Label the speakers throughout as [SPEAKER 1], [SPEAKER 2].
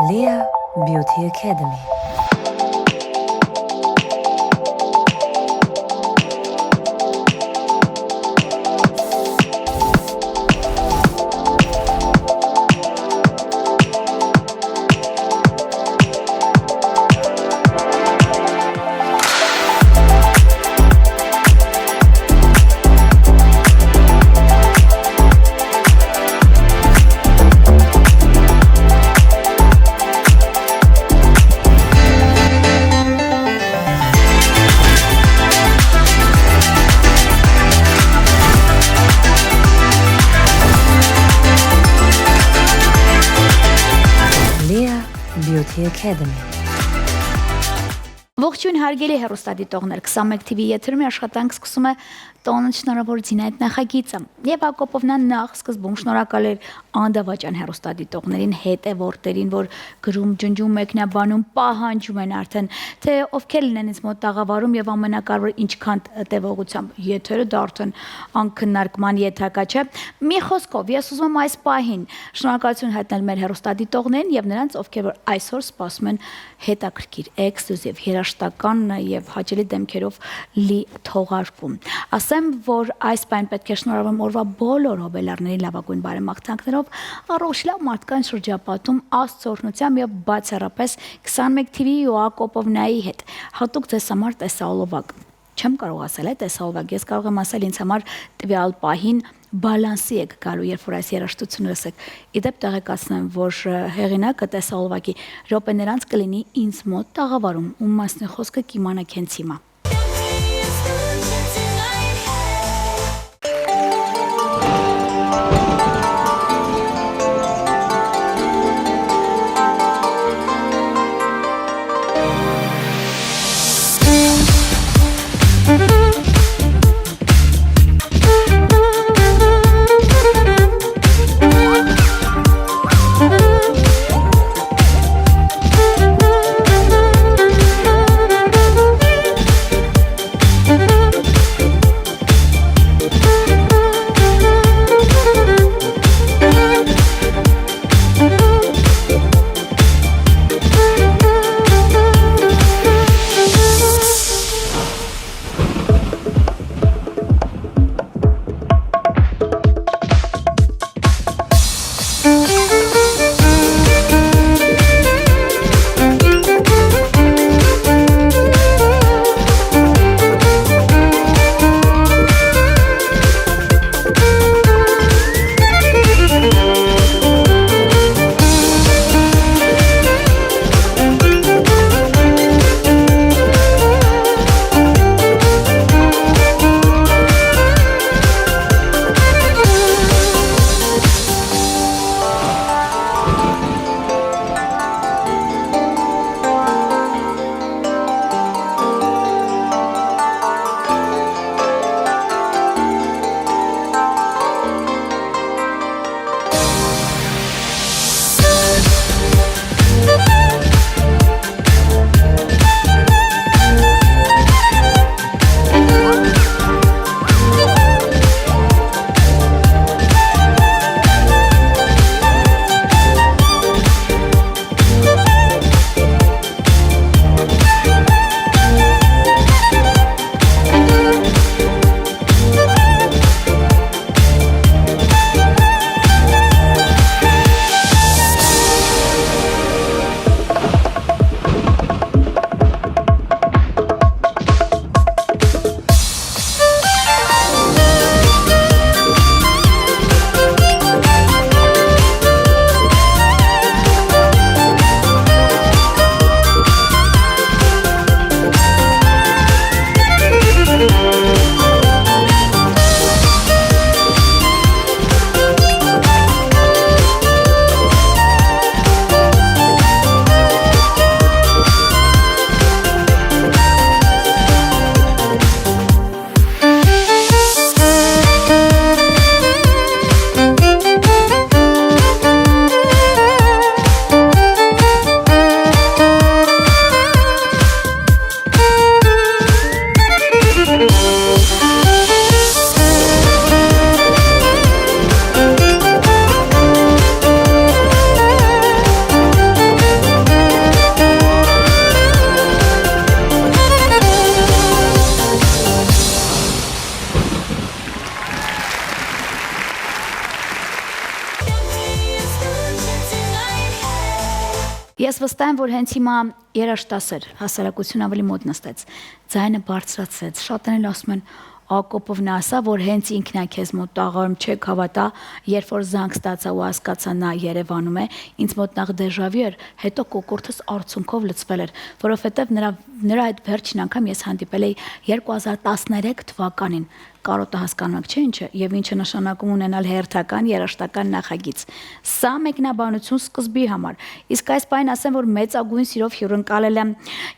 [SPEAKER 1] Leah Beauty Academy. Beauty Academy.
[SPEAKER 2] Ողջույն հարգելի հեռուստադիտողներ, 21 TV եթերում աշխատանք սկսում է տոնը շնորհավոր Զինայդ նախագիծը։ Եվ Հակոբովնան նախ սկզբում շնորհակալ էր անդավաճան հեռուստադիտողներին, հետևորդերին, որ գրում, ջնջում, մեկնաբանում, պահանջում են արդեն, թե ովքեր լինեն ինձ մոտ տաղավարում եւ ամենակարևորը ինչքան տևողությամբ եթերը դա արդեն անքննարկման եթակա չէ։ Մի խոսքով, ես ուզում եմ այս պահին շնորհակալություն հայտնել մեր հեռուստադիտողներին եւ նրանց, ովքեր որ այսօր սպասում են հետաքրքիր, էքսկլյուզիվ, երաժշտական եւ հաճելի դեմքերով լի թողարկում։ Ասեմ, որ այս բան պետք է շնորհավորեմ օրվա բոլոր հոբելարների լավագույն բարեմաղթանքներով, առողջ լավ մարդկանց շրջապատում աստծօրհնությամբ եւ բացառապես 21 TV-ի ու Հակոբովնայի հետ։ Հատուկ ձեզ համար տեսահոլովակ։ Չեմ կարող ասել այդ տեսահոլովակ, ես կարող եմ ասել ինձ համար տվյալ պահին բալանսի եք գալու, երբ որ այս երաժշտությունը լսեք։ Իդեպ տեղեկացնեմ, որ հեղինակը տեսահոլովակի րոպեներ անց կլինի ինձ մոտ տաղավարում, ում մասնի խոսքը կիմանաք հենց հիմա։ Ես վստահ եմ, որ հենց հիմա երաշտասեր հասարակություն ավելի մոտ նստեց, ձայնը բարձրացրեց, շատերն ասում են Ակոպովն ասա, որ հենց ինքն է քեզ մոտ տաղարում չեք հավատա, երբ որ զանգ ստացա ու հասկացա նա Երևանում է, ինձ մոտ նախ դեժավյու էր, հետո կոկորդս արցունքով լցվել էր, որովհետև նրա այդ վերջին անգամ ես հանդիպել էի 2013 թվականին։ Կարոտը հասկանանք, չէ՞ ինչը, եւ ինչը նշանակում ունենալ հերթական երաշտական նախագիծ։ Սա մեկնաբանություն սկզբի համար։ Իսկ այս բանը ասեմ, որ մեծագույն սիրով հյուրընկալել եմ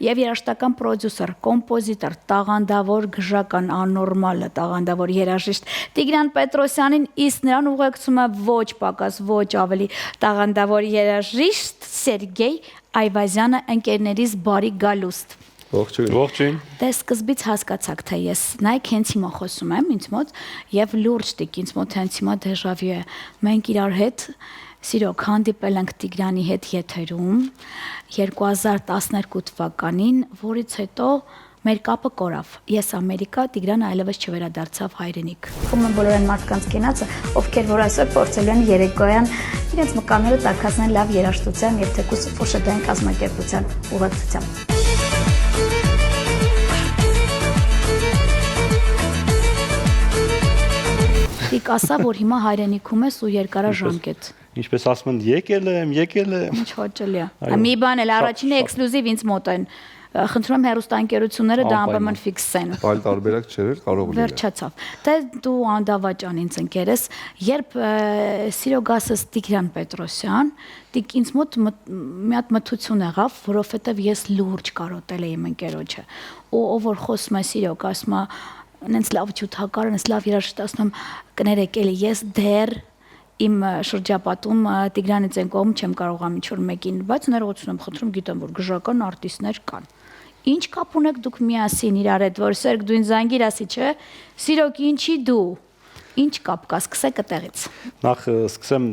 [SPEAKER 2] եւ երաշտական պրոդյուսեր, կոմպոզիտոր, տաղանդավոր գժական աննորմալը, տաղանդավոր երաժիշտ Տիգրան Պետրոսյանին, իսկ նրան ուղեկցում է ոչ պակաս, ոչ ավելի տաղանդավոր երաժիշտ Սերգեյ Այվազյանը, ընկերներիս բարի գալուստ։
[SPEAKER 3] Ողջույն։
[SPEAKER 2] Դե սկզբից հասկացաք, թե ես նայեք հենց հիմա խոսում եմ ինձ մոտ եւ լուրջ տիկ ինձ մոտ հենց հիմա դեժավյու է։ Մենք իրար հետ սիրոք հանդիպել ենք Տիգրանի հետ եթերում 2012 թվականին, որից հետո մեր կապը կորավ։ Ես Ամերիկա, Տիգրանը այլևս չվերադարձավ հայրենիք։ Ում են բոլոր այն մարդկանց կենացը, ովքեր որ այսօր փորձելու են երեկոյան իրենց մկանները տաքացնել լավ երաժշտության եւ թեկուզ ֆոշետային կազմակերպության ուղեկցությամբ։ Դիք ասա, որ հիմա հայրենիքում ես ու երկարաժամկետ։
[SPEAKER 3] Ինչպես ասում են, եկել եմ։
[SPEAKER 2] Ինչ հաճելի է։ Մի բան էլ առաջինը էքսկլյուզիվ ինձ մոտ են։ Խնդրում եմ հեռուստաընկերությունները դա անպայման ֆիքսեն։
[SPEAKER 4] Այլ տարբերակ չէր, կարող լինի։
[SPEAKER 2] Վերջացավ։ Դե դու անդավաճան ինձ ընկերես, երբ սիրո գասս Տիգրան Պետրոսյան, դիք ինձ մոտ մի հատ մթություն եղավ, որովհետև ես լուրջ կարոտել էի իմ ընկերոջը։ Ու ով որ խոսում է սիրո գասմա նենց լավ ջութակար, նենց լավ երաժիշտ ասում կներեք էլի ես դեռ իմ շրջապատում Տիգրանից են կողմ չեմ կարողամ ինչ-որ մեկին, բայց ներողություն եմ խնդրում, գիտեմ որ գժական արտիստներ կան։ Ինչ կապ ունեք դուք միասին իրար հետ, որ Սերգ դու ինձ զանգիր ասի, չէ՞։ Սիրոք ինչի դու։ Ինչ կապ կա, սկսեք այդտեղից։
[SPEAKER 3] Նախ սկսեմ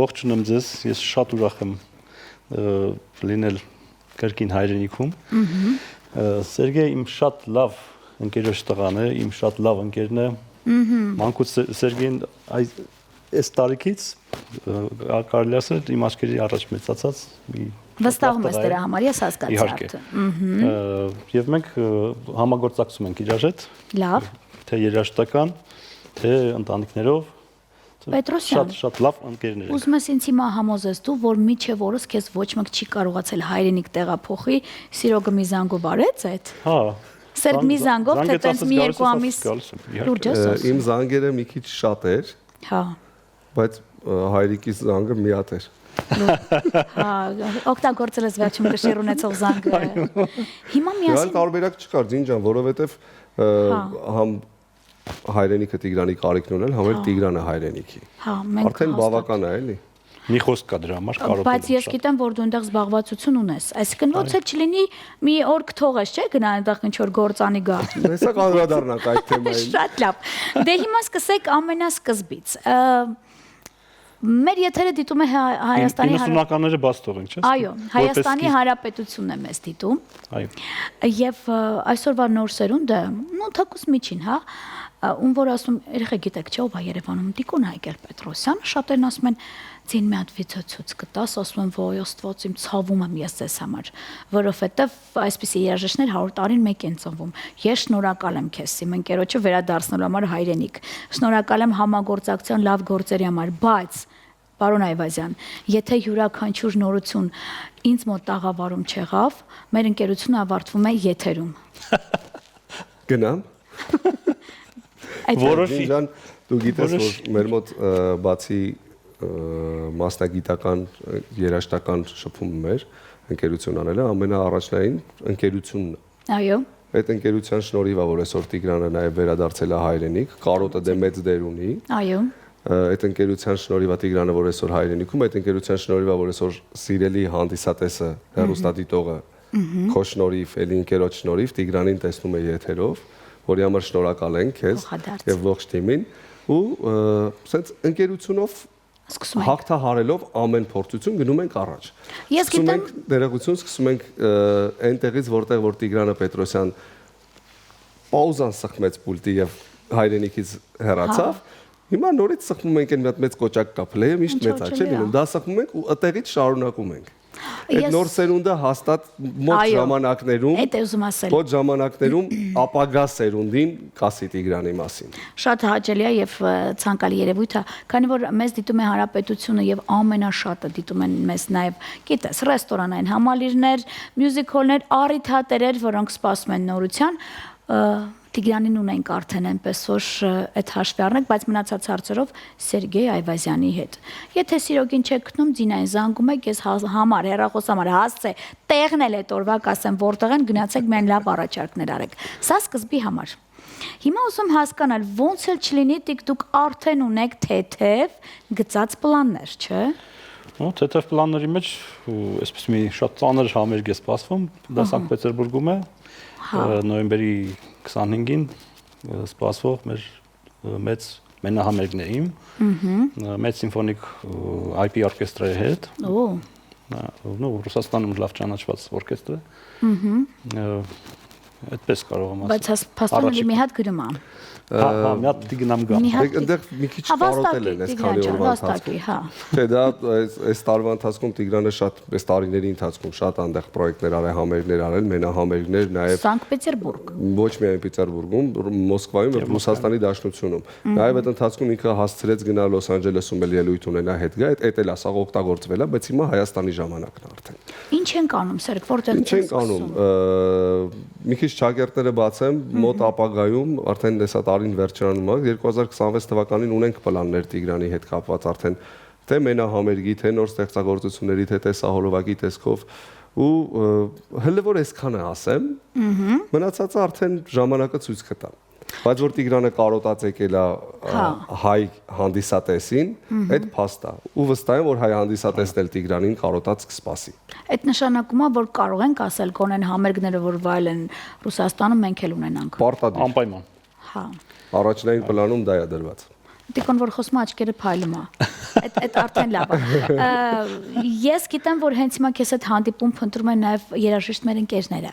[SPEAKER 3] ողջունում ձեզ, ես շատ ուրախ եմ լինել կրկին հայրենիքում։ Սերգեյ իմ շատ լավ ընկերոջ տղան է, իմ շատ լավ ընկերն է։ Մանկուց Սերգեյն այս տարիքից կարելի ասել իմ աչքերի առաջ մեծացած մի
[SPEAKER 2] վստահում ես դրա համար, ես հասկացա արդեն։
[SPEAKER 3] Եվ մենք համագործակցում ենք իրար հետ։
[SPEAKER 2] Լավ։
[SPEAKER 3] Թե երաժշտական, թե ընտանիքներով։
[SPEAKER 2] Պետրոսյան,
[SPEAKER 3] շատ լավ ընկերներ ենք։
[SPEAKER 2] Ուզում ես ինձ հիմա համոզես դու, որ միջև օրս քեզ ոչ մեկ չի կարողացել հայրենիք տեղափոխի, սիրոգը մի զանգով արեց այդ։
[SPEAKER 3] Հա։
[SPEAKER 2] Սերգ մի զանգով, թե տենց մի երկու ամիս լուրջ ես ասում։
[SPEAKER 4] Իմ զանգերը մի քիչ շատ էր։
[SPEAKER 2] Հա։
[SPEAKER 4] Բայց հայրիկիս զանգը մի հատ էր։
[SPEAKER 2] Հա, օգտագործել ես վերջում կշիռ ունեցող զանգը։ Հիմա միասին
[SPEAKER 4] տարբերակ չկար, Ջինջան, որովհետև համ հայրենիքը Տիգրանի կարիքն ունել, համ էլ Տիգրանը հայրենիքի։
[SPEAKER 2] Հա, մենք
[SPEAKER 4] արդեն բավական է, էլի։
[SPEAKER 3] Մի խոսք կա դրա համար, կարող է։
[SPEAKER 2] Բայց ես գիտեմ, որ դու այնտեղ զբաղվածություն ունես։ Այսինքն ոնց է չլինի մի օր կթողես, չէ՞, գնա այնտեղ ինչ որ գործանի գա։
[SPEAKER 4] Հեսա անդրադառնանք այդ թեմային։
[SPEAKER 2] Շատ լավ։ Դե հիմա սկսենք ամենասկզբից։ Մեր եթերը դիտում է Հայաստանի
[SPEAKER 3] 90-ականները բաց թողենք, չէ՞։
[SPEAKER 2] Այո, Հայաստանի Հանրապետությունն է մեզ դիտում։
[SPEAKER 3] Այո։
[SPEAKER 2] Եվ այսօրվա նոր սերունդը, նո թակուս միջին, հա, ում որ ասում, երեխեք գիտեք, չէ՞, ով է Երևանում Տիկոն Հայկեր Պետրոսյանը, շատերն ասում են, «Ձին մի հատ վիդեոցույց կտաս», ասում եմ, «Ոյ, Աստված իմ ցավում եմ ես ձեզ համար», որովհետև այսպիսի երաժիշտներ 100 տարին մեկ են ծնվում։ Ես շնորհակալ եմ քեզ, իմ ընկերոջը վերադարձնելու համար հայրենիք։ Շնորհակալ եմ համագործակցության լավ գործերի համար, բայց պարոն Այվազյան, եթե յուրաքանչյուր նորություն ինձ մոտ տաղավարում չեղավ, մեր ընկերությունը ավարտվում է եթերում։
[SPEAKER 4] Գնամ։
[SPEAKER 3] Որոշի։
[SPEAKER 4] Դու գիտես, որ մեր մոտ բացի մասնագիտական երաժշտական շփումն էր ընկերություն անելը, ամենաառաջնային ընկերությունն է։
[SPEAKER 2] Այո։
[SPEAKER 4] Այդ ընկերության շնորհիվ է, որ այսօր Տիգրանը նաև վերադարձել է հայրենիք, կարոտը դե մեծ դեր ունի։
[SPEAKER 2] Այո։
[SPEAKER 4] Այդ ընկերության շնորհիվ է Տիգրանը, որ այսօր հայրենիքում, այդ ընկերության շնորհիվ է, որ այսօր սիրելի հանդիսատեսը, հեռուստադիտողը, քո շնորհիվ, էլի ընկերոջ շնորհիվ Տիգրանին տեսնում է եթերով, որի համար շնորհակալ ենք քեզ եւ ողջ թիմին ու ասենց ընկերությունով հաղթահարելով ամեն փորձություն գնում ենք առաջ։
[SPEAKER 2] Ես գիտեմ
[SPEAKER 4] ներողություն, սկսում ենք այնտեղից, որտեղ որ Տիգրանը Պետրոսյան պաուզան սխմեց պուլտի եւ հայրենիքից հեռացավ։ Հիմա նորից սխմում ենք այն մի հատ մեծ կոճակ կա, փլեյը միշտ մեծ է, չէ՞ լինում։ Դա սխմում ենք ու այդտեղից շարունակում ենք։ Այդ նոր սերունդը հաստատ մոտ ժամանակներում,
[SPEAKER 2] Այդ է ուզում ասել։
[SPEAKER 4] մոտ ժամանակներում ապագա սերունդին կասի Տիգրանի մասին։
[SPEAKER 2] Շատ հաճելի է եւ ցանկալի երևույթ է, քանի որ մեզ դիտում է հանրապետությունը եւ ամենաշատը դիտում են մեզ նաեւ, գիտես, ռեստորանային համալիրներ, մյուզիկհոլներ, առիթատերեր, որոնք սպասում են նորության, Տիգրանին ունենք արդեն այնպես որ այդ հաշվի առնենք, բայց մնացած հարցերով Սերգեյ Այվազյանի հետ։ Եթե սիրոգին չեք գտնում, ձինային զանգում եք, ես համար, հեռախոսամար հասցե, տեղն էլ այդ օրվա կասեմ, որտեղ են, գնացեք միայն լավ առաջարկներ արեք։ Սա սկզբի համար։ Հիմա ուզում հասկանալ, ոնց էլ չլինի, դուք արդեն ունեք թեթև գծած պլաններ, չէ՞։
[SPEAKER 3] Թեթև պլանների մեջ այսպես մի շատ ծանր համերգ է սպասվում, դա Սանկտ Պետերբուրգում է, նոյեմբերի 25-ին սպասվող մեր մեծ մենահամերգն է իմ, մեծ սիմֆոնիկ IP օրկեստրի հետ, Ռուսաստանում լավ ճանաչված օրկեստր է, այդպես կարող եմ ասել։
[SPEAKER 2] Բայց փաստորեն մի հատ գրում եմ։
[SPEAKER 3] Մի հատ դիգնամ գա։
[SPEAKER 4] Այնտեղ մի քիչ կարոտել են այս քանի օրվա ընթացքում։ Թե դա այս տարվա ընթացքում Տիգրանը շատ այս տարիների ընթացքում շատ այնտեղ պրոյեկտներ արել, համերգներ արել, մենահամերգներ, նաև
[SPEAKER 2] Սանկտ Պետերբուրգ։
[SPEAKER 4] Ոչ միայն Պետերբուրգում, Մոսկվայում եւ Ռուսաստանի Դաշնությունում։ Նաև այդ ընթացքում ինքը հասցրեց գնալ Լոս Անջելեսում էլ ելույթ ունենա հետ գա, այդ էլ ասա օգտագործվել է, բայց հիմա Հայաստանի ժամանակն է արդեն։
[SPEAKER 2] Ինչ են կանում, Սերգ, որտեղ
[SPEAKER 4] Ինչ են կանում։ Մի քիչ ճակերտները բացեմ, մոտ ապագայում արդեն հեսա տարին վերջանում է 2026 թվականին ունենք պլաններ Տիգրանի հետ կապված արդեն թե մենահամերգի, թե նոր ստեղծագործությունների, թե տեսահոլովակի տեսքով ու հələ որ այսքանը ասեմ, մնացածը արդեն ժամանակը ցույց կտա։ Բայց որ Տիգրանը կարոտած եկել է հայ հանդիսատեսին, այդ փաստ է։ Ու վստահ եմ, որ հայ հանդիսատեսն էլ Տիգրանին կարոտած կսպասի։
[SPEAKER 2] Այդ նշանակում է, որ կարող ենք ասել կոնեն համերգները, որ վայել են Ռուսաստանում, մենք էլ ունենանք։
[SPEAKER 4] Պարտադիր։
[SPEAKER 3] Անպայման։
[SPEAKER 2] Հա։
[SPEAKER 4] Առաջնային պլանում դա է դրված։
[SPEAKER 2] Տիկոն որ խոսում է աչքերը փայլում է։ Այդ արդեն լավ է։ Ես գիտեմ, որ հենց հիմա քեզ այդ հանդիպում փնտրում են նաև երաժիշտ մեր ընկերները։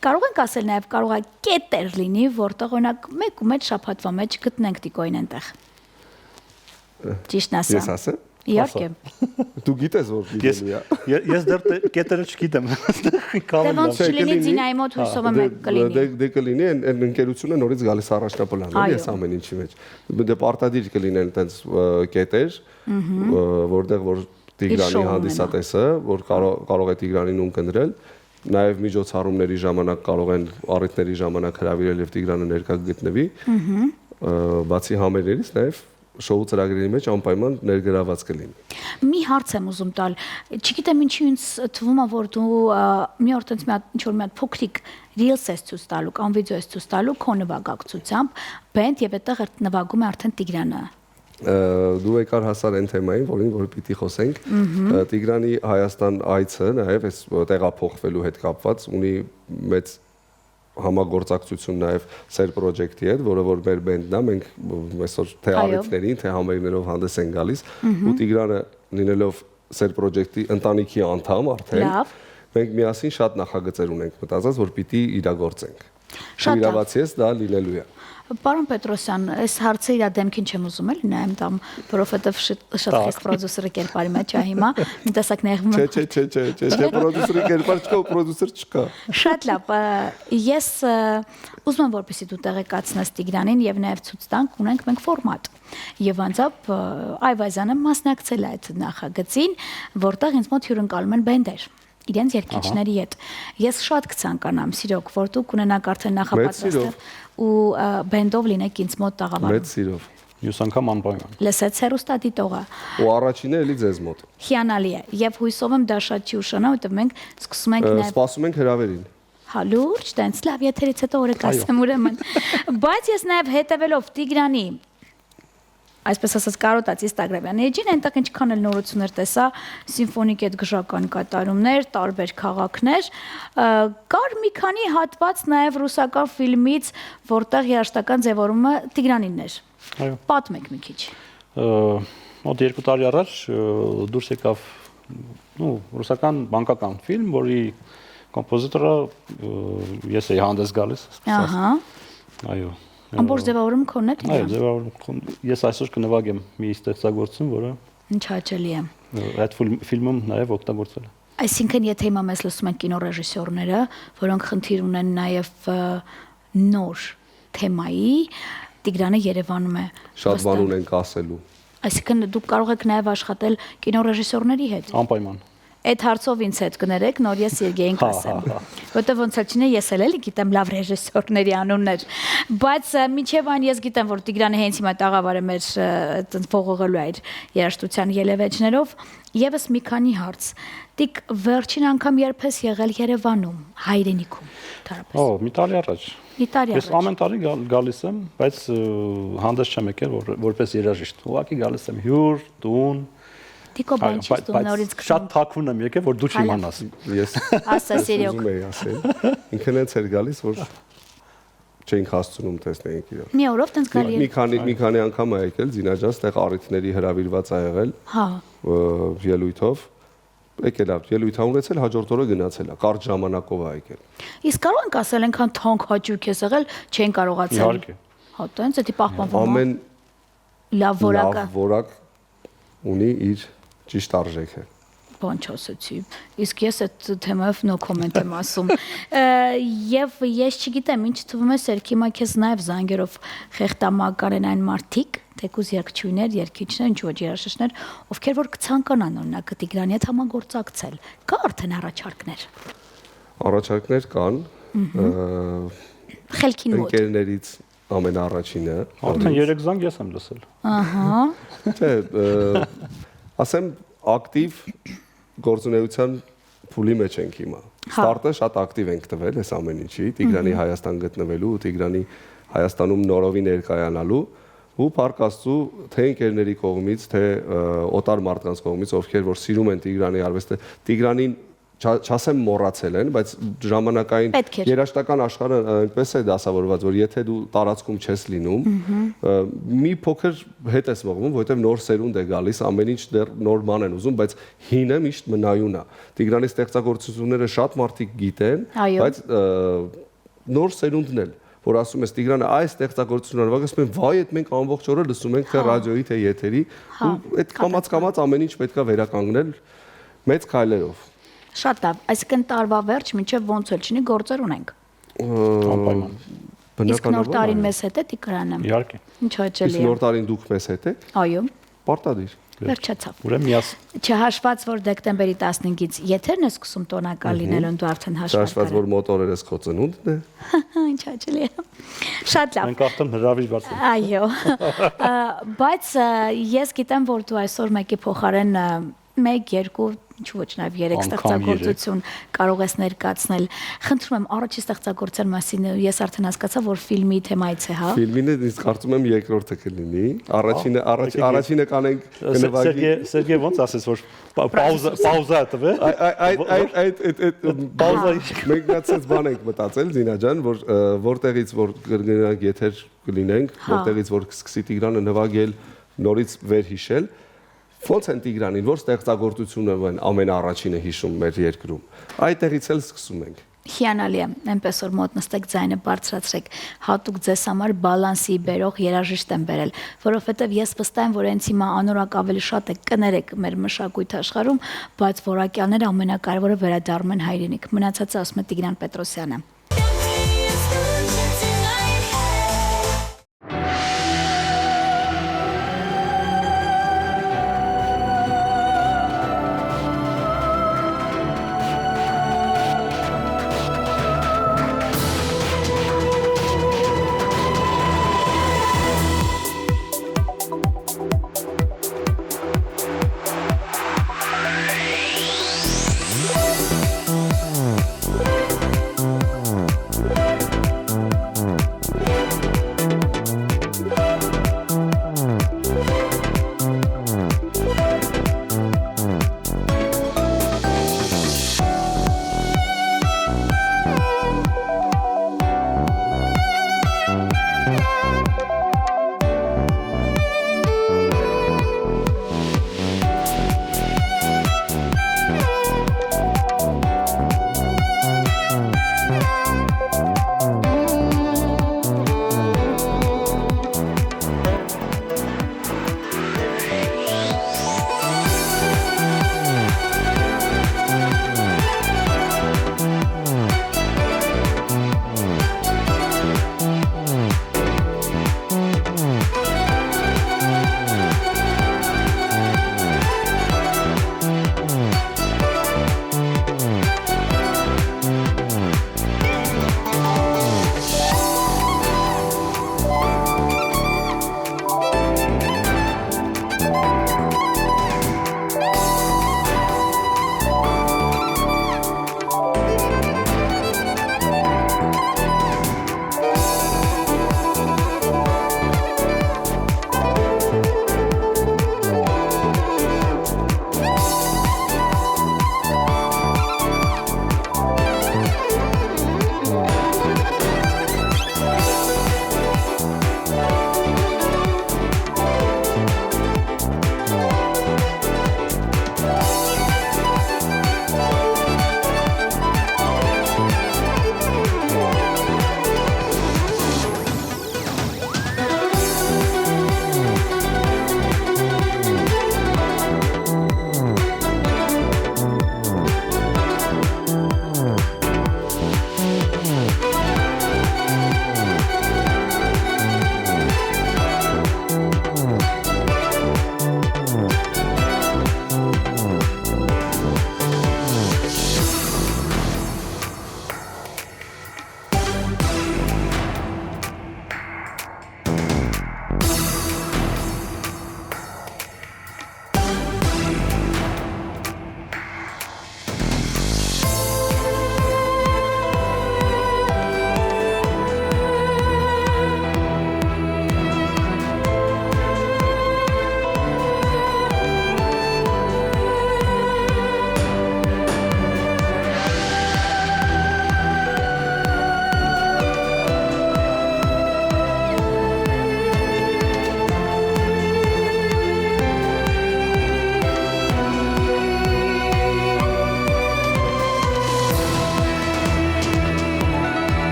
[SPEAKER 2] Կարող ենք ասել նաև կարող է կետեր լինի, որտեղ օրինակ մեկ ու մեկ շաբաթվա մեջ գտնենք Տիկոին այնտեղ։ Ճիշտն ասա։
[SPEAKER 4] Ես ասեմ։
[SPEAKER 2] Իհարկե։
[SPEAKER 4] Դու գիտես որ գիտելի է։
[SPEAKER 3] Ես դեռ կետերը չգիտեմ։
[SPEAKER 2] Դե ոնց չլինի ձինայի մոտ հույսով եմ կլինի։
[SPEAKER 4] Դե կլինի, այն ընկերությունը նորից գալիս առաջնապլան է, ես ամեն ինչի մեջ։ Դե պարտադիր կլինեն այդպես կետեր, որտեղ որ Տիգրանի հանդիսատեսը, որ կարող է Տիգրանին ունկնդրել, նաև միջոցառումների ժամանակ կարող են առիթների ժամանակ հրավիրել եւ Տիգրանը ներկա գտնվի։ Բացի համերգներից նաև շոու ծրագրերի մեջ անպայման ներգրաված կլինի։
[SPEAKER 2] Մի հարց եմ ուզում տալ։ Չգիտեմ ինչի ինձ թվում է, որ դու մի օր տենց ինչ որ մի հատ փոքրիկ reels ես ցույց տալու, կամ վիդեո ես ցույց տալու քո նվագակցությամբ, բենդ եւ այդտեղ նվագում է արդեն Տիգրանը։
[SPEAKER 4] Դու եկար հասար այն թեմային, որին որ պիտի խոսենք։ Տիգրանի Հայաստան այցը նաև այս տեղափոխվելու հետ կապված ունի մեծ համագործակցություն նաև Սեր պրոջեկտի հետ, որը որ մեր բենդն է, մենք այսօր թե առիթներին, թե համերգներով հանդես են գալիս, ու Տիգրանը լինելով Սեր պրոջեկտի ընտանիքի անդամ արդեն, մենք միասին շատ նախագծեր ունենք մտածած, որ պիտի իրագործենք։ Իրավացի ես դա լինելու է։
[SPEAKER 2] Պարոն Պետրոսյան, այս հարցը իր դեմքին չեմ ուզում էլ նայեմ տամ, որովհետև շատ խիստ պրոդյուսերը կերպարի մեջ է հիմա, մի տեսակ նեղվում եմ։
[SPEAKER 4] Չէ, պրոդյուսերի կերպար չկա, պրոդյուսեր չկա։
[SPEAKER 2] Շատ լավ, ես ուզում եմ որպեսզի դու տեղեկացնես Տիգրանին եւ նաեւ ցույց տանք, ունենք մենք ֆորմատ։ Եվ անձամբ Այվազյանը մասնակցել է այդ նախագծին, որտեղ ինձ մոտ հյուրընկալում են բենդեր իրենց երգիչների հետ։ Ես շատ կցանկանամ, սիրոք, որ դուք ունենաք արդեն նախապատրաստել ու բենդով լինեք ինձ մոտ տաղավարում։
[SPEAKER 4] Մեծ սիրով։
[SPEAKER 3] Մյուս անգամ անպայման։
[SPEAKER 2] Լսեց հեռուստադիտողը։
[SPEAKER 4] Ու առաջինը էլի ձեզ մոտ։
[SPEAKER 2] Հիանալի է։ Եվ հույսով եմ դա շատ չի ուշանա, որովհետև մենք սկսում ենք նաև
[SPEAKER 4] սպասում ենք հրավերին։
[SPEAKER 2] Հա, լուրջ, տենց լավ, եթերից հետո օրը կասեմ ուրեմն։ Բայց ես նաև հետևելով Տիգրանի այսպես ասած կարոտած Instagram-յան էջին, այնտեղ ինչքան էլ նորություններ տեսա, սիմֆոնիկ այդ գժական կատարումներ, տարբեր քաղաքներ, կար մի քանի հատված նաև ռուսական ֆիլմից, որտեղ երաժշտական ձևավորումը Տիգրանինն էր։
[SPEAKER 3] Այո։
[SPEAKER 2] Պատմեք մի քիչ։
[SPEAKER 3] Մոտ 2 տարի առաջ դուրս եկավ ռուսական բանկական ֆիլմ, որի կոմպոզիտորը ես էի հանդես գալիս,
[SPEAKER 2] Ահա։
[SPEAKER 3] Այո։
[SPEAKER 2] Ամբողջ ձևավորումը քոնն է։
[SPEAKER 3] Այո, ձևավորումը ես այսօր կնվագեմ մի ստեղծագործություն, որը
[SPEAKER 2] Ինչ հաճելի է։
[SPEAKER 3] այդ ֆիլմում նաև օգտագործվել է։
[SPEAKER 2] Այսինքն եթե հիմա մեզ լսում են կինոռեժիսորները, որոնք խնդիր ունեն նաև նոր թեմայի, Տիգրանը Երևանում է։
[SPEAKER 4] Շատ բան ունենք ասելու։
[SPEAKER 2] Այսինքն դուք կարող եք նաև աշխատել կինոռեժիսորների հետ։
[SPEAKER 3] Անպայման։
[SPEAKER 2] Այդ հարցով ինձ հետ կներեք, նոր ես Սերգեյին կասեմ։ Որտեվ ոնց էլ չինե, ես էլի գիտեմ լավ ռեժիսորների անուններ, բայց մինչև այն ես գիտեմ, որ Տիգրանը հենց հիմա տաղավարը մեր այդպես փողողելու է երաժշտության ելևէջներով, եւս մի քանի հարց։ Տիկ վերջին անգամ երբ ես եղել Երևանում, հայրենիքում, դարապես։
[SPEAKER 3] Մի տարի առաջ։
[SPEAKER 2] Մի տարի
[SPEAKER 3] Ես ամեն տարի գալիս եմ, բայց հանդես չեմ եկել որպես երաժիշտ։ Ուղղակի գալիս եմ հյուր, տուն։
[SPEAKER 2] Տիկո բան չես դու նորից
[SPEAKER 3] շատ թաքուն եմ եկել, որ դու չիմանաս։
[SPEAKER 4] Ես
[SPEAKER 2] ասա Սերյոկ։
[SPEAKER 4] ուզում եի ասել։ Ինքն էլ էր գալիս, որ չենք հասցնում տեսնեինք իրար։
[SPEAKER 2] Մի օրով տենց գալի է։
[SPEAKER 4] Մի քանի անգամ ա եկել Զինաջան, ստեղ առիթների հրավիրված ա եղել։
[SPEAKER 2] Հա։
[SPEAKER 4] Ելույթով եկել ա, ելույթ ա ունեցել, հաջորդ օրը գնացել ա, կարճ ժամանակով ա եկել։
[SPEAKER 2] Իսկ կարող ենք ասել այնքան թանկ հաճույք ես եղել, չեն կարողացել։
[SPEAKER 3] Իհարկե։
[SPEAKER 2] Հա, տենց էդի պահպանվում։
[SPEAKER 4] Ամեն
[SPEAKER 2] լավ որակը։
[SPEAKER 4] լավ որակ ունի իր ճիշտ արժեքը։
[SPEAKER 2] Բան չասեցի։ Իսկ ես այդ թեմայով no comment եմ ասում։ Եվ ես չգիտեմ, ինչ թվում է Սերգի մա քեզ նաև զանգերով խեղտամական են այն մարդիկ, թեկուզ երգչուհիներ, երգիչներ, ինչ ոչ երաժիշտներ, ովքեր որ կցանկանան օրինակ Տիգրանի հետ համագործակցել։ Կա արդեն առաջարկներ։
[SPEAKER 4] Առաջարկներ կան։
[SPEAKER 2] Խելքին մոտ։
[SPEAKER 4] Ընկերներից ամենաառաջինը։
[SPEAKER 3] Արդեն 3 զանգ ես եմ լսել։
[SPEAKER 2] Ահա։
[SPEAKER 4] Չէ, ասեմ ակտիվ գործունեության փուլի մեջ ենք հիմա։ Ստարտը շատ ակտիվ ենք տվել այս ամեն ինչի, Տիգրանի Հայաստան գտնվելու, Տիգրանի Հայաստանում նորովի ներկայանալու ու Փառք Աստծո թե ընկերների կողմից, թե օտար մարդկանց կողմից, ովքեր որ սիրում են Տիգրանի արվեստը, Տիգրանին չասեմ մոռացել են, բայց ժամանակային երաժշտական աշխարհը այնպես է դասավորված, որ եթե դու տարածքում չես լինում, մի փոքր հետ ես մղվում, որովհետև նոր սերունդ է գալիս, ամեն ինչ դեռ նոր բան են ուզում, բայց հինը միշտ մնայուն է։ Տիգրանի ստեղծագործությունները շատ մարդիկ գիտեն, բայց նոր սերունդն էլ որ ասում ես Տիգրանը այս ստեղծագործությունն անվագ ասում են վայ այդ մենք ամբողջ օրը լսում ենք թե ռադիոյի թե եթերի ու այդ կամած ամեն ինչ պետքա վերականգնել մեծ քայլերով։
[SPEAKER 2] Շատ լավ, այսինքն տարվա վերջ մինչև ոնց էլ չնի գործեր ունենք։
[SPEAKER 3] Անպայման։
[SPEAKER 2] Իսկ նոր տարին մեզ հետ է Տիգրանը։
[SPEAKER 3] Իհարկե։
[SPEAKER 2] Ինչ հաճելի է։
[SPEAKER 4] Իսկ նոր տարին դուք մեզ հետ եք։
[SPEAKER 2] Այո։
[SPEAKER 4] Պարտադիր։
[SPEAKER 2] Վերջացավ։
[SPEAKER 3] Ուրեմն միասին։
[SPEAKER 2] Չհաշված որ դեկտեմբերի 15-ից եթերն է սկսում տոնական լինելուն դու արդեն հաշված
[SPEAKER 4] Չհաշված որ մոտորերս քո ծնունդն է։
[SPEAKER 2] Ինչ հաճելի է։ Շատ լավ։
[SPEAKER 3] Մենք արդեն հրավիրված ենք։
[SPEAKER 2] Այո։ Բայց ես գիտեմ որ դու այսօր մեկի փոխարեն 1-2 ինչ ոչ նաև 3 ստեղծագործություն կարող ես ներկայացնել։ Խնդրում եմ առաջի ստեղծագործության մասին ես արդեն հասկացա որ ֆիլմի թեմայից է, հա։
[SPEAKER 4] Ֆիլմինը ինձ կարծում եմ երկրորդը կլինի։ Առաջինը կանենք գնվագի։
[SPEAKER 3] Սերգեյ ոնց ասես որ պաուզա տվե։
[SPEAKER 4] Այդ պաուզա մենք նացած բան ենք մտածել Զինաջան, որ որտեղից որ կգնանք եթեր կլինենք, որտեղից որ սկսի Տիգրանը նվագել, նորից վերհիշել։ Ոնց են Տիգրանին, որ ստեղծագործությունը ամենաառաջինը հիշում մեր երկրում։ Այդտեղից էլ սկսում ենք։
[SPEAKER 2] Հիանալի է, այնպես որ մոտ նստեք ձայնը բարձրացրեք, հատուկ ձեզ համար բալանսի բերող երաժիշտ եմ բերել, որովհետև ես վստահ եմ, որ հենց հիմա անորակ ավելի շատ է կներեք մեր մշակույթ աշխարհում, բայց որակյալները ամենակարևորը վերադառնում են հայրենիք։ Մնացածը ասում է Տիգրան Պետրոսյանը։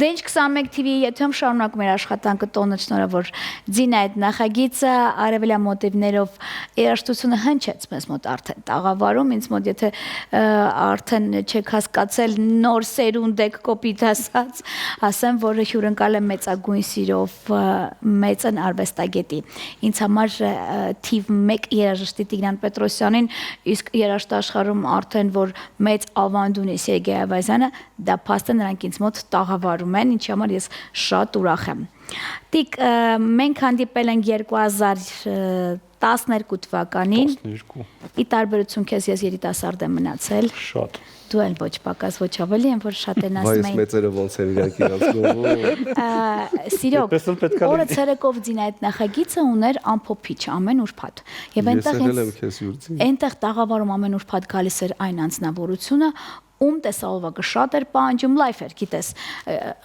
[SPEAKER 2] Դենջ 21 TV-ի եթերում շարունակում էր աշխատանքը տոնը շնորհավոր Ձինա այդ նախագիծը արևելյան մոտիվներով երաժշտությունը հնչեց մեզ մոտ արդեն տաղավարում ինձ մոտ եթե արդեն չեք հասկացել նոր սերունդ եք կոպիտ ասած ասեմ որ հյուրընկալ է մեծագույն սիրով մեծն արվեստագետի ինձ համար թիվ 1 երաժշտի Տիգրան Պետրոսյանին իսկ երաժշտաշխարհում արդեն որ մեծ ավանդ ունի Սերգեյ Այվազյանը դա փաստ է նրանք ինձ մոտ տաղավարում ինչի համար ես շատ ուրախ եմ։ Տիկ մենք հանդիպել ենք 2012 թվականին։ 12։ Ի տարբերություն քեզ ես երիտասարդ եմ մնացել։ Շատ։ Դու էլ ոչ պակաս ոչ ավելի եմ որ շատ են ասում
[SPEAKER 4] են։ Բայց մեծերը ոնց են իրանք իրանց գովում։
[SPEAKER 2] Սիրոք, օրը ցերեկով Ձին այդ նախագիծը ուներ ամփոփիչ ամեն ուրբաթ։ Եվ այնտեղ տաղավարում ամեն ուրբաթ գալիս էր այն անձնավորությունը տեսալովակը շատ էր պահանջում լայֆ էր, գիտես,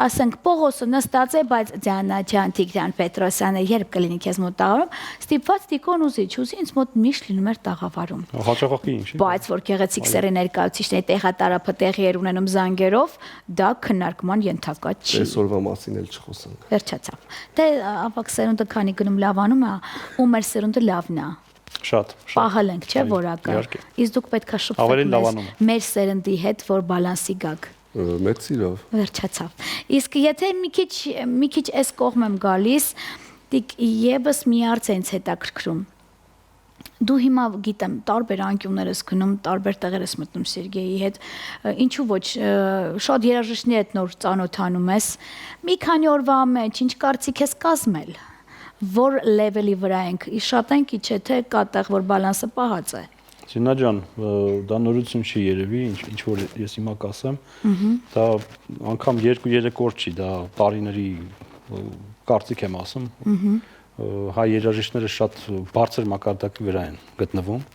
[SPEAKER 2] ասենք Պողոսը նստած է, բայց Ձիանա ջան Տիգրան Պետրոսյանը երբ կլինի քեզ մոտ տաղավարում, ստիպված Տիկոն ուզիչ ինձ մոտ միշտ լինում էր տաղավարում։
[SPEAKER 3] Հաճախակի ինչ։
[SPEAKER 2] Բայց որ գեղեցիկ սերի ներկայացուցիչների տեղատարափը տեղի էր ունենում զանգերով, դա քննարկման ենթակա չի։
[SPEAKER 4] Այսօրվա մասին էլ չխոսանք։
[SPEAKER 2] Վերջացավ։ Դե ավակ սերունդը քանի գնում լավանում է, ու մեր սերունդը լավն է։
[SPEAKER 3] Շատ։
[SPEAKER 2] Պահել ենք, չէ՞ որակը։ Իսկ դուք պետք է շփվեք մեր սերնդի հետ, որ բալանսի գաք։
[SPEAKER 4] Մեծ սիրով։
[SPEAKER 2] Վերջացավ։ Իսկ եթե մի քիչ այս կողմ եմ գալիս, դիք եւս մի հարց ինձ հետաքրքրում։ Դու հիմա գիտեմ, տարբեր անկյուններս գնում, տարբեր տեղեր ես մտնում Սերգեյի հետ, ինչու ոչ, շատ երաժիշտների հետ նոր ծանոթանում ես։ Մի քանի օրվա մեջ ինչ կարծիք ես կազմել։ Որ լեվելի վրա ենք, շատ ենք իչ է, թե կատեղ, որ բալանսը պահած է։
[SPEAKER 3] Ձինա ջան, դա նորություն չի երևի, ինչ որ ես հիմա կասեմ, դա անգամ 2-3 օր չի, դա տարիների կարծիք եմ ասում, հայ երաժիշտները շատ բարձր մակարդակի վրա են գտնվում,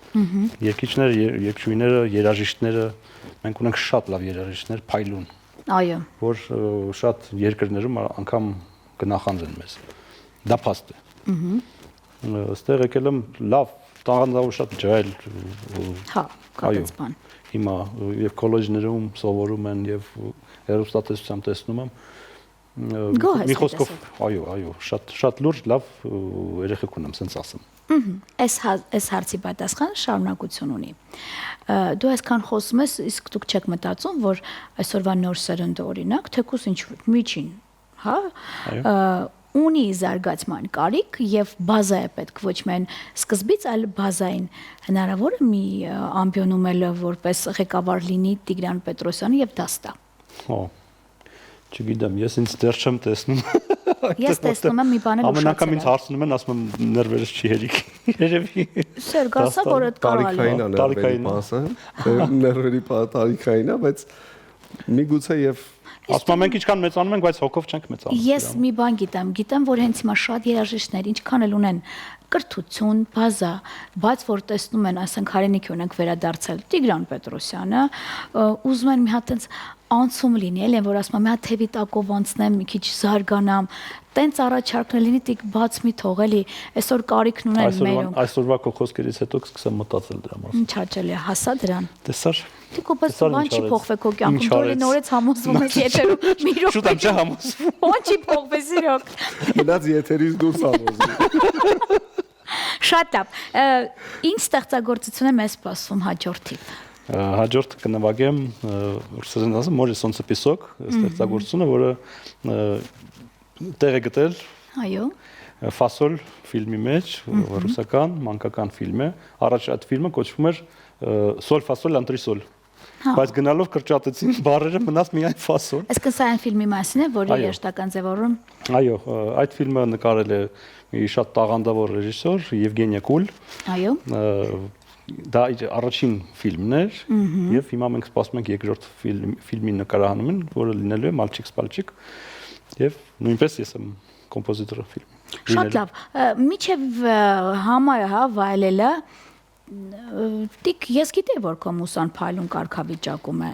[SPEAKER 3] երկիչները, երկչույները, երաժիշտները, մենք ունենք շատ լավ երաժիշտներ, փայլուն, որ շատ երկրներում անգամ գնախանձ են մեզ։ Դա փաստ է։ Այստեղ եկել եմ լավ, տաղանդավոր շատ ջայլ։
[SPEAKER 2] Հա, կապեց բան։
[SPEAKER 3] Հիմա եւ քոլեջներում սովորում են եւ հերոստատեսությամբ տեսնում եմ մի խոսքով, այո, շատ լուրջ լավ երեխեք ունեմ, սենց ասեմ։
[SPEAKER 2] Այս հարցի պատասխանը շարունակություն ունի։ Դու այսքան խոսում ես, իսկ դուք չեք մտածում, որ այսօրվա նոր սերունդը օրինակ, թեկուզ ինչ-որ միջին, հա, ունի զարգացման կարիք եւ բազա է պետք ոչ միայն սկզբից, այլ բազային։ Հնարավոր է մի ամբիոնումելը որպես ղեկավար լինի Տիգրան Պետրոսյանը եւ դաստա։
[SPEAKER 3] Հա։ Չգիտեմ, ես ինձ դեռ չեմ տեսնում։
[SPEAKER 2] Ես տեսնում եմ մի բան էլ
[SPEAKER 3] ուշացել։ Ամեն անգամ ինձ հարցնում են, ասում եմ ներվերս չի հերիք։ Երևի։
[SPEAKER 2] Սերգ, ասա որ այդ կարալի։
[SPEAKER 4] Տարիքային մասը, ներվերի տարիքային է, բայց միգուցե եւ
[SPEAKER 3] ասում եմ մենք ինչքան մեծանում ենք, բայց հոգով չենք մեծանում։
[SPEAKER 2] Ես մի բան գիտեմ, որ հենց հիմա շատ երաժիշտներ ինչքան էլ ունեն կրթություն, բազա, բայց որ տեսնում են, ասենք հայրենիքի ունենք վերադարձել Տիգրան Պետրոսյանը, ուզում են մի հատ այնց անցում լինի, էլ են որ ասում եմ, մի հատ թևի տակով անցնեմ, մի քիչ զարգանամ, տենց առաջարկն լինի տիկ բաց մի թողելի, այսօր կարիքն ունեն մերոնք։
[SPEAKER 3] Այսօրվա քո խոսքերից հետո կսկսեմ մտածել դրա մասին։
[SPEAKER 2] Ինչ հաճելի է, հասա դրան։
[SPEAKER 3] Տեսար։
[SPEAKER 2] Դուք ոպես բան չի փոխվել քո կյանքում, դու նորից համոզվում ես եթերում մի րոպե։
[SPEAKER 3] Շուտ եմ չէ համոզվում։
[SPEAKER 2] Ո՞նց չի փոխվել իրոք։
[SPEAKER 4] Մնաց եթերից դուրս համոզվում։
[SPEAKER 2] Շատ լավ։ Ինչ ստեղծագործություն է մեզ սպասվում հաջորդին։
[SPEAKER 3] Հաջորդ կնվագեմ Սերեն ասում Մորիսոն Սպիսոկ ստեղծագործությունը, որը տեղ է գտել
[SPEAKER 2] Այո։
[SPEAKER 3] Ֆասոլ ֆիլմի մեջ, ռուսական մանկական ֆիլմ է։ Առաջ այդ ֆիլմը կոչվում էր Սոլ ֆասոլ անտրիսոլ։ Բայց գնալով կրճատեցին բառերը, մնաց միայն ֆասոլ։
[SPEAKER 2] Այսինքն սա այն ֆիլմի մասին է, որի երաժշտական ձևավորում։
[SPEAKER 3] Այո, այդ ֆիլմը նկարել է մի շատ տաղանդավոր ռեժիսոր Եվգենիա Կուլ։
[SPEAKER 2] Այո։
[SPEAKER 3] Դա առաջին ֆիլմն էր եւ հիմա մենք սպասում ենք երկրորդ ֆիլմի նկարահանումին, որը լինելու է Մալչիկ Սպալչիկ եւ նույնպես ես եմ կոմպոզիտորը ֆիլմի։
[SPEAKER 2] Շատ լավ։ Միչև համարը հա վայելելը Տիկ ես գիտեի որ քո մուսան փայլուն կարգավիճակում է։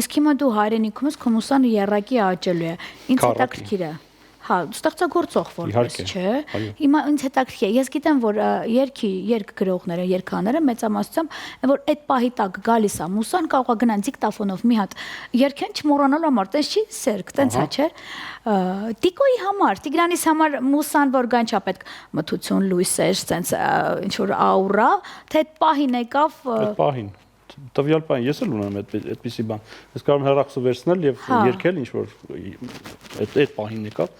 [SPEAKER 2] Իսկ հիմա դու հայրենիքում ես քո մուսանը երրակի աճելու է։ Ինձ հետաքրքիր է։ Հա, ստեղծագործող որպես, չէ։ Հիմա ինձ հետաքրքիր է։ Ես գիտեմ որ երգ գրողները, երգաները մեծամասնությամբ որ այդ պահի տակ գալիս է մուսան կարող է գնան դիկտաֆոնով մի հատ երգեն չմոռանալու համար, տես չի Սերգ, տենց է, չէ։ Տիկոյի համար, Տիգրանիս համար մուսան որ գան չա պետք մթություն, լույսեր, տենց ինչ որ աուրա, թե այդ պահին եկավ։
[SPEAKER 3] Այդ պահին տվյալ բան ես էլ ունեմ այդպիսի բան։ Ես կարող եմ հեռախոսը վերցնել եւ երգել ինչ որ այդ պահին եկավ,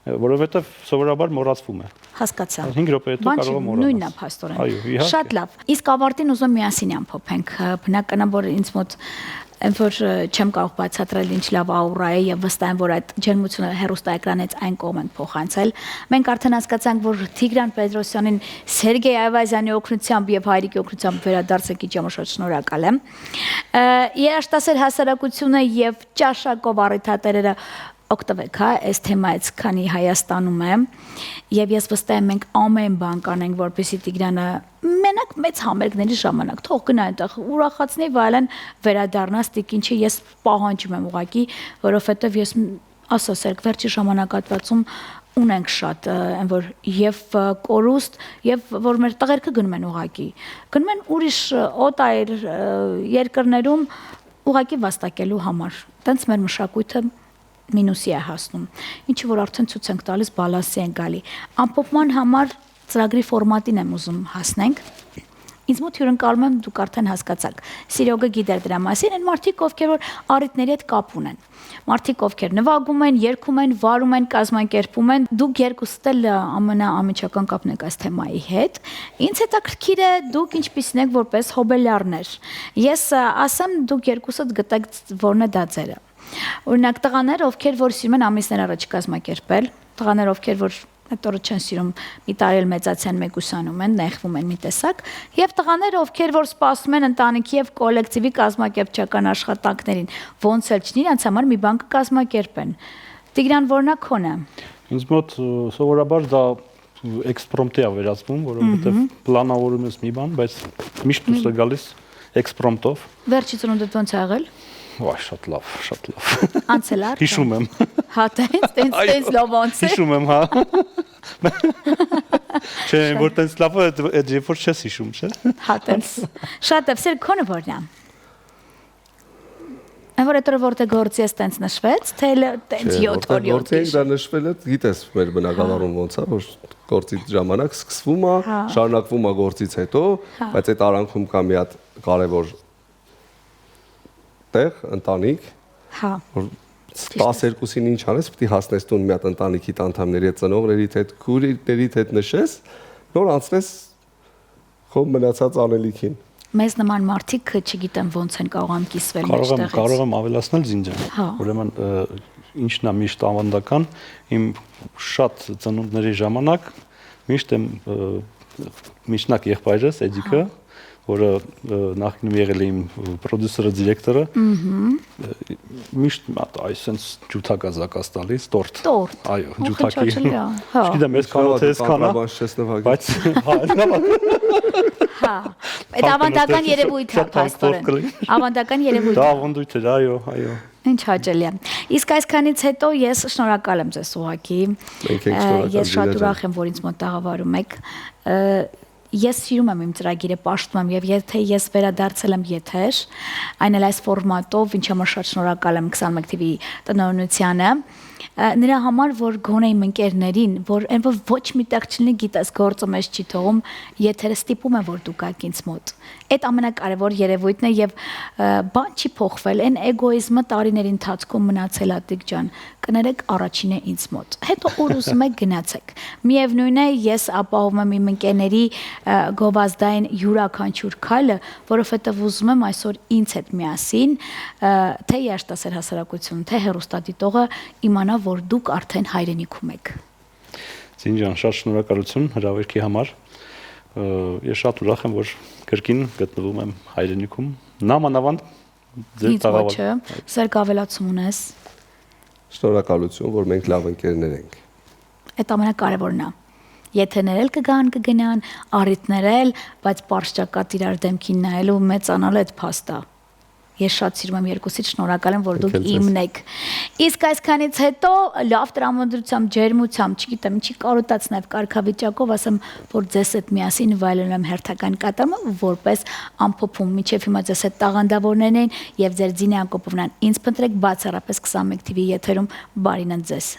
[SPEAKER 3] որովհետեւ սովորաբար մոռացվում է։
[SPEAKER 2] Հասկացա։
[SPEAKER 3] 5 րոպե հետո կարող եմ մոռանալ։
[SPEAKER 2] Նույնն է փաստորեն։
[SPEAKER 3] Այո, իհարկե։
[SPEAKER 2] Շատ լավ։ Իսկ ավարտին ուզում միասին ամփոփենք։ Բնականաբար ինձ մոտ այն որ չեմ կարող բացատրել ինչ լավ աուրա է եւ վստահ եմ որ այդ ջերմությունը հեռուստաէկրանից այն կողմ են փոխանցել։ Մենք արդեն հասկացանք որ Տիգրան Պետրոսյանին Սերգեյ Այվազյանի օգնությամբ եւ հայրիկի օգնությամբ վերադարձ եկի շատ շնորհակալ եմ։ Երաշտասեր հասարակությունը եւ ճաշակով առիթատերերը օգտվեք հա այս թեմայից, քանի Հայաստանում է եւ ես վստահ եմ մենք ամեն բան կանենք որպեսզի Տիգրանը մենակ մեծ համերգների ժամանակ թող գնա այնտեղ ուրախացնի վայելեն վերադառնաս տիկինչի ես պահանջում եմ ուղակի որովհետեւ ես ասա Սերգ վերջի ժամանակատվածում ունենք շատ այն որ եւ կորուստ եւ որ մեր տղերքը գնում են ուղակի գնում են ուրիշ օտայր երկրներում ուղակի վաստակելու համար տենց մեր մշակույթը մինուսի է հասնում ինչի որ արդեն ցույց ենք տալիս բալանսի են գալի ամփոփման համար ծրագրի ֆորմատին եմ ուզում հասնենք ինձ մոտ հյուրընկալում եմ դուք արդեն հասկացաք Սիրոգը գիտեր դրա մասին են մարդիկ ովքեր որ առիթների հետ կապ ունեն մարդիկ ովքեր նվագում են երգում են վարում են կազմակերպում են դուք երկուստ էլ ամենաամիջական կապն եք այս թեմայի հետ ինձ հետաքրքիր է դուք ինչպիսին եք որպես հոբելյարներ ես ասեմ դուք երկուսդ գտեք որն է դա ձերը Օրինակ տղաներ, ովքեր որ սիրում են ամիսներ առաջ կազմակերպել, տղաներ, ովքեր որ այդ օրը չեն սիրում, մի տարի էլ մեծացան մեկուսանում են, նեղվում են մի տեսակ, եւ տղաներ, ովքեր որ սպասում են ընտանիքի եւ կոլեկտիվի կազմակերպչական աշխատանքներին, ոնց էլ չնի, իրենց համար մի բան կկազմակերպեն։ Տիգրան, որն է քոնը։
[SPEAKER 3] Ինձ մոտ սովորաբար դա էքսպրոմտի է վերածվում, որովհետեւ պլանավորում ես մի բան, բայց միշտ դուրս է գալիս էքսպրոմտով։
[SPEAKER 2] Վերջի ծնունդը ոնց ա եղել։
[SPEAKER 3] Վայ, շատ լավ։
[SPEAKER 2] Անցել արդեն։
[SPEAKER 3] Հիշում եմ։
[SPEAKER 2] Հա, տենց լավ անցել։
[SPEAKER 3] Հիշում եմ, հա։ Չէ, որ տենց լավ է, այդ երբ որ չես հիշում, չէ։
[SPEAKER 2] Հա, տենց։ Շատ լավ, Սեր քոնը որն է։ Որ այդ որտե գործի էս տենց նշվեց, թե տենց 7 օր 7
[SPEAKER 4] Գործի ենք դա նշվել է, գիտես մեր բնակավարում ոնց է, որ գործի ժամանակ սկսվում է, շարունակվում է գործից հետո, բայց այդ արանքում կա մի հատ կարևոր տեղ, ընտանիք,
[SPEAKER 2] հա
[SPEAKER 4] որ 12-ին ինչ անես, պետք է հասնես տուն մի հատ ընտանիքի անդամների հետ, ծնողներիդ հետ, քույրերիդ հետ նշես, նոր անցնես քո մնացած անելիքին։
[SPEAKER 2] Մեզ նման մարդիկ չգիտեմ ոնց են կարող կիսվել մեջտեղից։
[SPEAKER 3] Կարող եմ ավելացնել Զինջան։ Ուրեմն ինչն է միշտ ավանդական, իմ շատ ծնունդների ժամանակ միշտ եմ միջնակ եղբայրս Էդիկը, որը նախկինում եղել է իմ պրոդյուսերը, դիրեկտորը, միշտ այսպես ջութակա զակաս տալիս, տորտ։ Այո, ջութակի։ Չգիտեմ, ես կանա թե ես կանա, բայց
[SPEAKER 2] հա, այդ ավանդական երևույթ է, փաստորեն։ Ավանդական երևույթ։
[SPEAKER 3] Դա ավանդույթ է, այո, այո։
[SPEAKER 2] Ինչ հաճելի է։ Իսկ այսքանից հետո ես շնորհակալ եմ ձեզ ուղղակի։ Ես շատ ուրախ եմ, որ ինձ մոտ տաղավարում եք։ Ես սիրում եմ իմ ծրագիրը, պաշտում եմ եւ եթե ես վերադարձել եմ եթեր, այն էլ այս ֆորմատով, ինչի համար շատ շնորհակալ եմ 21 TV տնօրինությանը, նրա համար, որ գոնե իմ ընկերներին, որ այն որ ոչ մի տեղ չլինի, գիտես, գործը մեզ չի թողում, եթերը ստիպում է, որ դու գաք ինձ մոտ։ Այդ ամենակարևոր երևույթն է եւ բան չի փոխվել, այն էգոիզմը տարիների ընթացքում մնացել է Տիկ ջան, կներեք առաջինը ինձ մոտ։ Հետո ուր ուզում եք գնացեք։ Միևնույն է, ես ապահովում եմ իմ ընկերների գովազդային յուրաքանչյուր քայլը, որովհետեւ ուզում եմ այսօր ինձ հետ միասին, թե երաշտասեր հասարակություն, թե հեռուստադիտողը իմանա, որ դուք արդեն հայրենիքում եք։
[SPEAKER 3] Զինջան, շատ շնորհակալություն հրավերքի համար։ Ես շատ ուրախ եմ, որ կրկին գտնվում եմ հայրենիքում։ Նամանավանդ ձեր տաղավարը։
[SPEAKER 2] Սերկ ավելացում ունես։
[SPEAKER 4] Շնորհակալություն, որ մենք լավ ընկերներ ենք։
[SPEAKER 2] Այդ ամենակարևորն է։ Եթերներ էլ կգան, կգնան, առիթներ էլ, բայց պարզ իրար դեմքին նայելու մեծանալ այդ փաստը։ Ես շատ սիրում եմ երկուսից, շնորհակալ եմ, որ դուք իմն եք։ Իսկ այսքանից հետո լավ տրամադրությամբ, ջերմությամբ, չգիտեմ, ինչի կարոտած նաև կարգավիճակով, ասեմ, որ ձեզ հետ միասին վայելում եմ հերթական կատարումը, որպես ամփոփում, միջև հիմա ձեզ հետ տաղանդավորներն են եւ ձեր Զինա Հակոբովնան ինձ փնտրեք բացառապես 21 TV եթերում, բարին ընդ ձեզ։